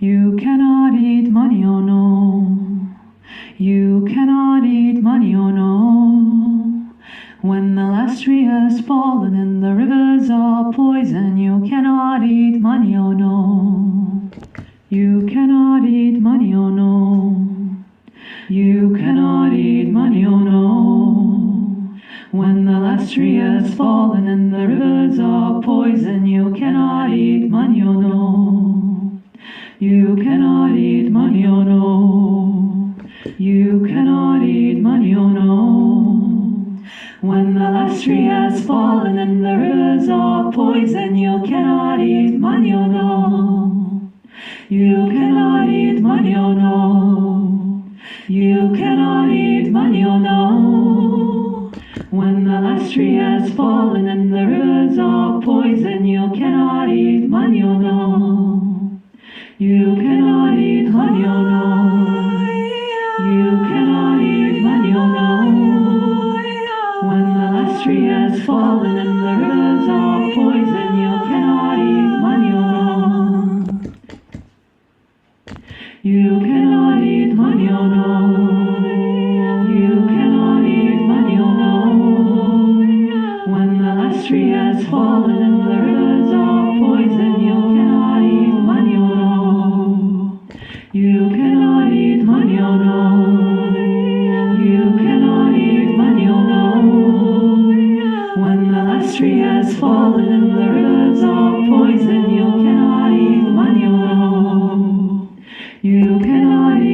You cannot eat money, oh no. You cannot eat money, oh no. When the last tree has fallen and the rivers are poison, you cannot eat money, oh no. You cannot eat money, oh no. You cannot eat money, oh no. When the last tree has fallen and the rivers are poison, you cannot eat money, oh no. You cannot eat money, oh no. You cannot eat money, oh no. When the last tree has fallen and the rivers are poison, you cannot eat money, oh no. You cannot eat money, oh no. You cannot eat money, oh no. When the last tree has fallen and the rivers are poison, you cannot eat money, oh no. You cannot eat money, oh no. You cannot eat money, oh no. When the last tree has fallen and the rivers are poison, you cannot eat money, oh no. You cannot eat money, oh no. You cannot eat money, oh no. When the last tree has fallen